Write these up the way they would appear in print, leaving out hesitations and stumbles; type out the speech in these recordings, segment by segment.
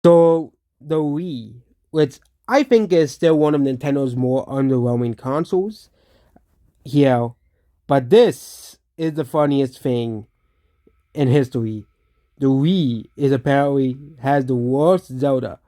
So the Wii, which I think is still one of Nintendo's more underwhelming consoles, yeah, but this is the funniest thing in history. The Wii is apparently has the worst Zelda.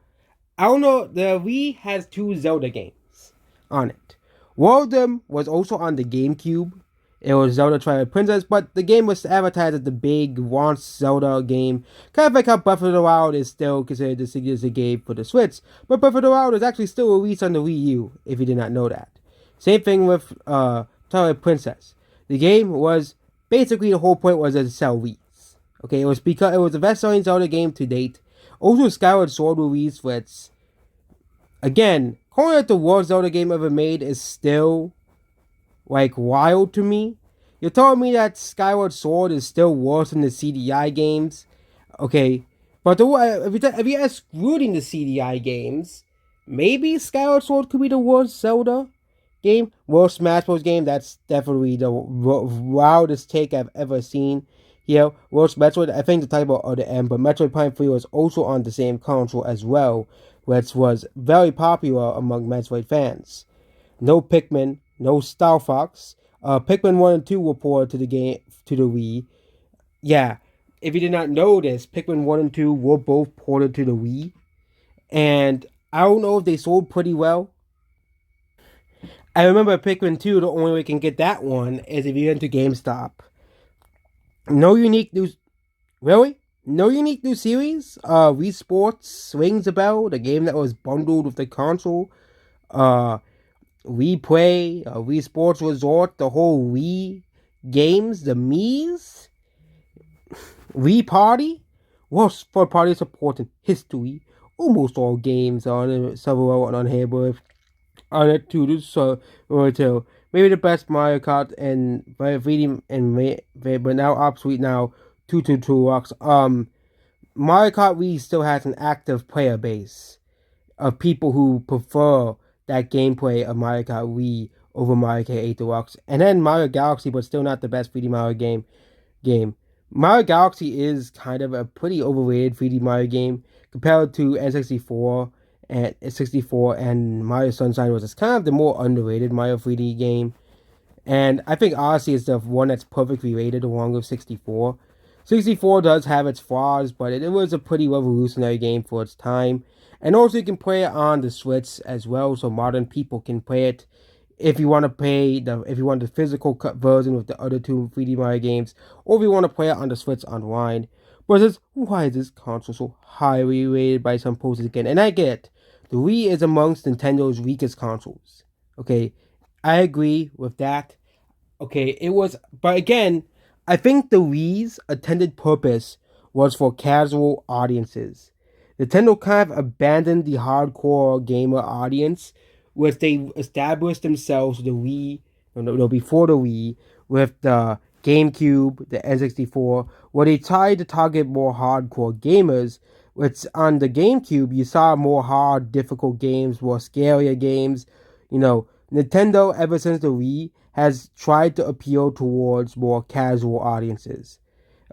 I don't know. The Wii has two Zelda games on it. One of them was also on the GameCube. It was Zelda Twilight Princess, but the game was advertised as the big launch Zelda game. Kind of like how Breath of the Wild is still considered the signature game for the Switch, but Breath of the Wild is actually still released on the Wii U, if you did not know that. Same thing with Twilight Princess. The game was basically the whole point was to sell Wii's. Okay, it was because it was the best-selling Zelda game to date. Also, Skyward Sword released, which again, calling it the worst Zelda game ever made is still like wild to me. You're telling me that Skyward Sword is still worse than the CDI games, okay? But if you're excluding the CDI games, maybe Skyward Sword could be the worst Zelda game, worst Smash Bros. Game. That's definitely the wildest take I've ever seen. Yeah, worst Metroid. I think the title of the end, but Metroid Prime 3 was also on the same console as well, which was very popular among Metroid fans. No Pikmin, no Star Fox. Pikmin 1 and 2 were ported to the Wii. Yeah, if you did not know this, Pikmin 1 and 2 were both ported to the Wii. And I don't know if they sold pretty well. I remember Pikmin 2, the only way you can get that one is if you went to GameStop. No unique news. Really? No unique new series? Wii Sports rings a bell, the game that was bundled with the console. Uh, Wii Play, Wii Sports Resort, the whole Wii games, the Mii's, Wii Party. Worst for party support in history. Almost all games on several on here, but on it too. This too. Maybe the best Mario Kart and reading and but now obsolete now. 222 rocks. Mario Kart Wii still has an active player base of people who prefer that gameplay of Mario Kart Wii over Mario Kart 8 Deluxe. And then Mario Galaxy, but still not the best 3D Mario game. Mario Galaxy is kind of a pretty overrated 3D Mario game compared to N64 and Mario Sunshine, which is kind of the more underrated Mario 3D game. And I think Odyssey is the one that's perfectly rated along with 64. 64 does have its flaws, but it was a pretty revolutionary game for its time. And also you can play it on the Switch as well, so modern people can play it. If you want to if you want the physical cut version with the other two 3D Mario games, or if you want to play it on the Switch online. But why is this console so highly rated by some posters again? And I get it. The Wii is amongst Nintendo's weakest consoles. Okay, I agree with that. Okay, it was, but again, I think the Wii's intended purpose was for casual audiences. Nintendo kind of abandoned the hardcore gamer audience, which they established themselves with the Wii, no, before the Wii, with the GameCube, the N64, where they tried to target more hardcore gamers. Which on the GameCube, you saw more hard, difficult games, more scarier games. Nintendo, ever since the Wii, has tried to appeal towards more casual audiences.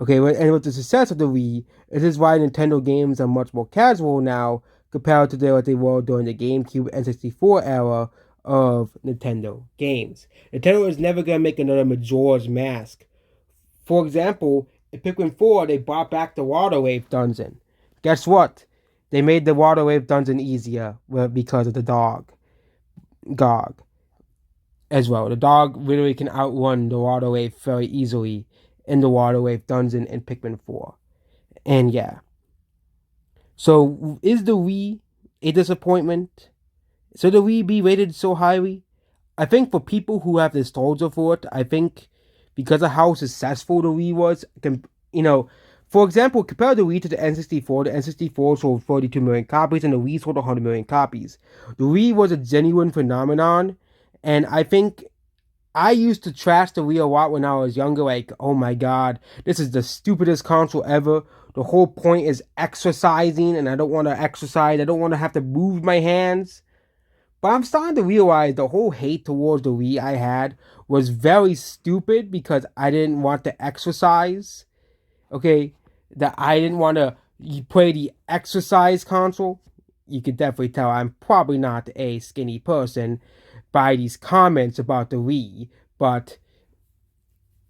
Okay, and with the success of the Wii, this is why Nintendo games are much more casual now compared to what they were during the GameCube N64 era of Nintendo games. Nintendo is never going to make another Majora's Mask. For example, in Pikmin 4, they brought back the Water Wave Dungeon. Guess what? They made the Water Wave Dungeon easier because of the dog. Gog. As well. The dog literally can outrun the Water Wave very easily in the Water Wave Dungeon in Pikmin 4. And yeah. So, is the Wii a disappointment? Should the Wii be rated so highly? I think for people who have nostalgia for it, I think because of how successful the Wii was, for example, compare the Wii to the N64 sold 42 million copies and the Wii sold 100 million copies. The Wii was a genuine phenomenon, and I think I used to trash the Wii a lot when I was younger, like, oh my god, this is the stupidest console ever. The whole point is exercising, and I don't want to exercise. I don't want to have to move my hands. But I'm starting to realize the whole hate towards the Wii I had was very stupid because I didn't want to exercise. Okay, that I didn't want to you play the exercise console, you can definitely tell I'm probably not a skinny person by these comments about the Wii, but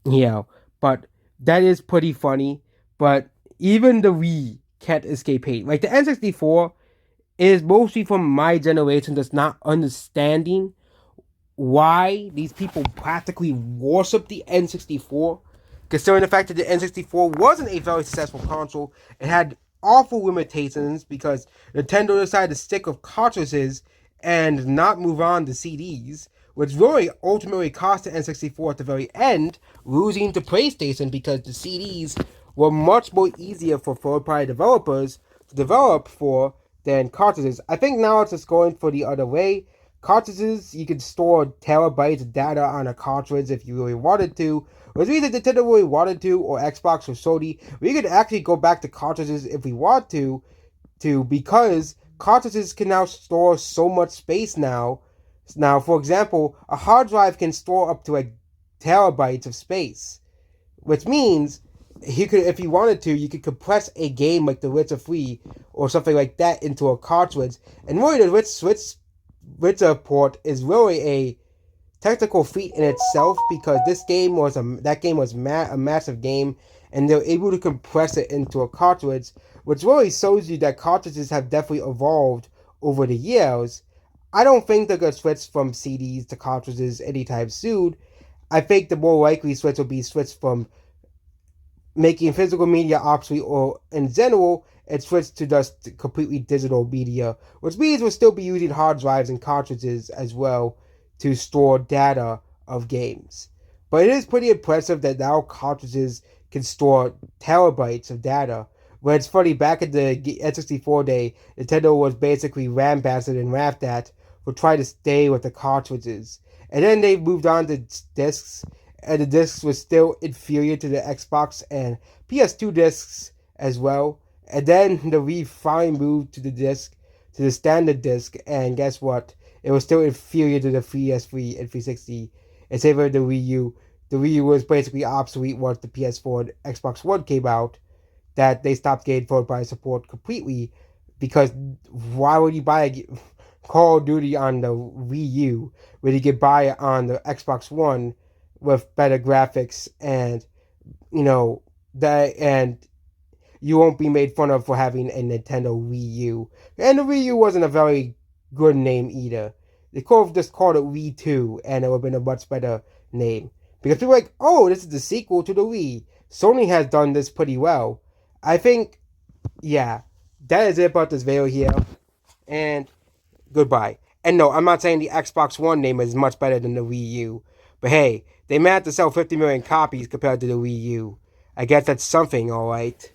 you know, but that is pretty funny. But even the Wii can't escape hate. Like the N64 is mostly from my generation that's not understanding why these people practically worship the N64, considering the fact that the N64 wasn't a very successful console. It had awful limitations because Nintendo decided to stick with cartridges and not move on to CDs, which really ultimately cost the N64 at the very end, losing to PlayStation because the CDs were much more easier for third-party developers to develop for than cartridges. I think now it's just going for the other way. Cartridges, you could store terabytes of data on a cartridge if you really wanted to. Which means that Nintendo really wanted to, or Xbox or Sony, we could actually go back to cartridges if we want to because cartridges can now store so much space now. Now, for example, a hard drive can store up to like terabytes of space, which means he could, if he wanted to, you could compress a game like The Witcher 3 or something like that into a cartridge. And really, the Witcher port is really a technical feat in itself because that game was a massive game, and they're able to compress it into a cartridge, which really shows you that cartridges have definitely evolved over the years. I don't think they're gonna switch from CDs to cartridges anytime soon. I think the more likely switch will be switched from making physical media obsolete, or in general, it switched to just completely digital media, which means we'll still be using hard drives and cartridges as well to store data of games. But it is pretty impressive that now cartridges can store terabytes of data. Where it's funny, back in the N64 day, Nintendo was basically lambasted and laughed at for trying to stay with the cartridges. And then they moved on to discs, and the discs was still inferior to the Xbox and PS2 discs as well. And then the Wii finally moved to the standard disc, and guess what? It was still inferior to the PS3 and 360. And same with the Wii U. The Wii U was basically obsolete once the PS4 and Xbox One came out. That they stopped getting third-party support completely, because why would you buy a Call of Duty on the Wii U when you could buy it on the Xbox One with better graphics, and and you won't be made fun of for having a Nintendo Wii U. And the Wii U wasn't a very good name either. They could have just called it Wii 2 and it would have been a much better name. Because people are like, oh, this is the sequel to the Wii. Sony has done this pretty well. I think, yeah, that is it about this video here. And goodbye. And no, I'm not saying the Xbox One name is much better than the Wii U. But hey, they managed to sell 50 million copies compared to the Wii U. I guess that's something, alright.